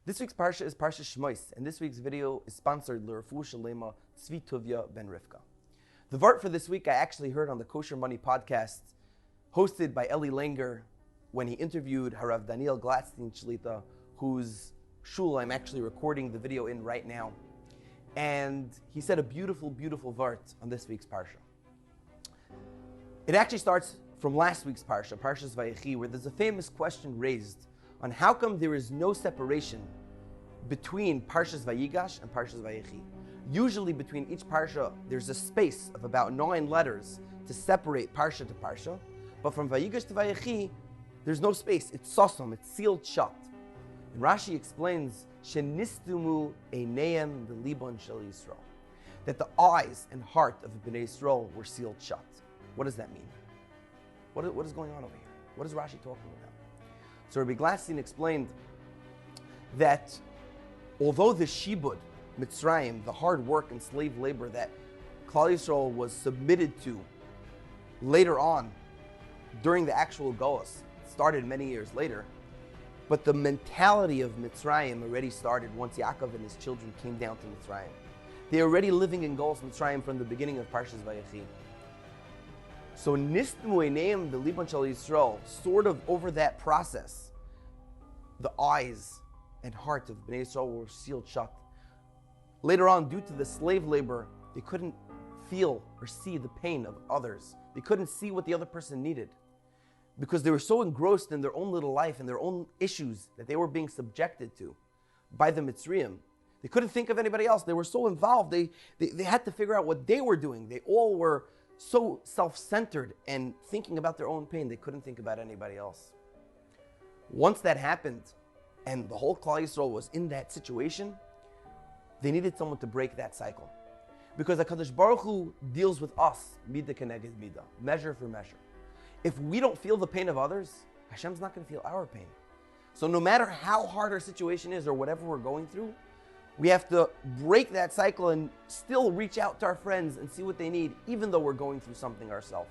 This week's Parsha is Parshas Shemos, and this week's video is sponsored L'Refuah Shalema Tzvi Tuvia Ben Rivka. The vart for this week I actually heard on the Kosher Money podcast, hosted by Eli Langer, when he interviewed Harav Daniel Gladstein Shlita, whose shul I'm actually recording the video in right now. And he said a beautiful, beautiful vart on this week's Parsha. It actually starts from last week's Parsha, Parshas Vayechi, where there's a famous question raised on how come there is no separation between Parshas Vayigash and Parshas Vayechi. Usually between each Parsha, there's a space of about 9 letters to separate Parsha to Parsha, but from Vayigash to Vayechi, there's no space. It's sosum, it's sealed shut. And Rashi explains, Shenistumu eineim v'libon shel Yisrael, that the eyes and heart of Bnei Yisrael were sealed shut. What does that mean? What is going on over here? What is Rashi talking about? So Rabbi Gladstein explained that although the shibud, Mitzrayim, the hard work and slave labor that Klal Yisrael was submitted to later on during the actual Golus, started many years later, but the mentality of Mitzrayim already started once Yaakov and his children came down to Mitzrayim. They were already living in Golus Mitzrayim from the beginning of Parshas Vayechi. So Nistmu Eineim v'Libon Shel Yisrael, sort of over that process, the eyes and heart of Bnei Yisrael were sealed shut. Later on, due to the slave labor, they couldn't feel or see the pain of others. They couldn't see what the other person needed, because they were so engrossed in their own little life and their own issues that they were being subjected to by the Mitzrayim. They couldn't think of anybody else. They were so involved. They had to figure out what they were doing. They all were so self-centered and thinking about their own pain, they couldn't think about anybody else. Once that happened, and the whole Klal Yisrael was in that situation, they needed someone to break that cycle. Because HaKadosh Baruch Hu deals with us, midah keneged midah, measure for measure. If we don't feel the pain of others, Hashem's not going to feel our pain. So no matter how hard our situation is or whatever we're going through, we have to break that cycle and still reach out to our friends and see what they need, even though we're going through something ourselves.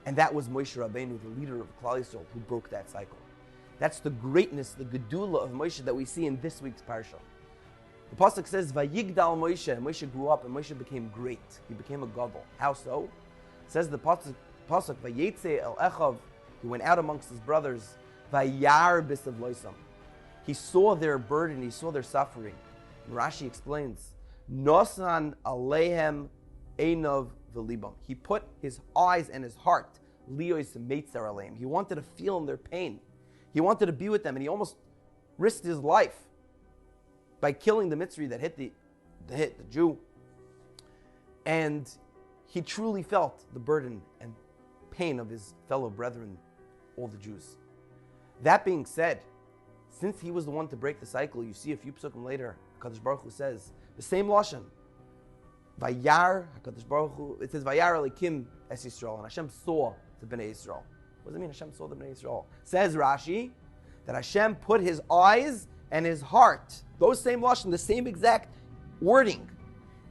And that was Moshe Rabbeinu, the leader of Klal Yisrael, who broke that cycle. That's the greatness, the gedula of Moshe that we see in this week's parsha. The pasuk says, "Vayigdal Moshe." Moshe grew up and Moshe became great. He became a gadol. How so? It says the pasuk, "Vayetze el echav." He went out amongst his brothers. Vayar b'sav loisam. He saw their burden, he saw their suffering. And Rashi explains, Nosan alehem einov v'libam. He put his eyes and his heart, liyos meitzar aleim. He wanted to feel in their pain. He wanted to be with them, and he almost risked his life by killing the Mitzri that hit the Jew. And he truly felt the burden and pain of his fellow brethren, all the Jews. That being said, since he was the one to break the cycle, you see a few psukim later, HaKadosh Baruch Hu says, the same lashon, Vayar, HaKadosh Baruch Hu, it says, Vayar Elikim es Yisrael, and Hashem saw the Bnei Yisrael. What does it mean, Hashem saw the Bnei Yisrael? Says Rashi, that Hashem put his eyes and his heart, those same lashon, the same exact wording,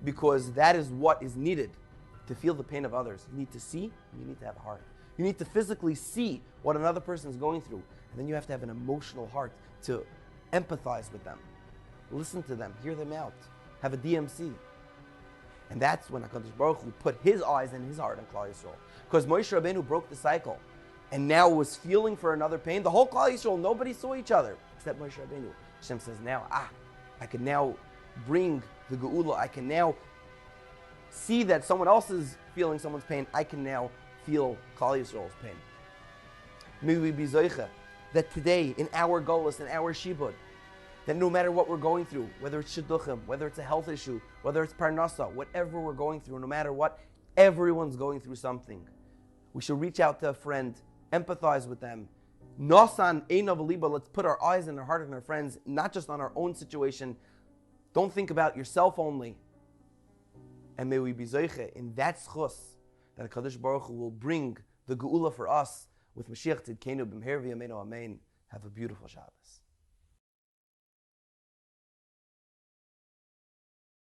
because that is what is needed to feel the pain of others. You need to see, and you need to have a heart. You need to physically see what another person is going through, and then you have to have an emotional heart to empathize with them, listen to them, hear them out, have a DMC. And that's when HaKadosh Baruch Hu put his eyes and his heart on Klal Yisrael. Because Moshe Rabbeinu broke the cycle and now was feeling for another pain. The whole Klal Yisrael, nobody saw each other except Moshe Rabbeinu. Hashem says now, I can now bring the Geula. I can now see that someone else is feeling someone's pain. I can now feel Klal Yisrael's pain. May we be zoicha that today, in our golus, in our shibud, that no matter what we're going through, whether it's shidduchim, whether it's a health issue, whether it's parnasa, whatever we're going through, no matter what, everyone's going through something. We should reach out to a friend, empathize with them. Nosan einav liba, let's put our eyes and our heart on our friends, not just on our own situation. Don't think about yourself only. And may we be zoiche in that schus that HaKadosh Baruch Hu will bring the geula for us with Mashiach Tzidkenu b'mher v'yameinu amen. Have a beautiful Shabbos.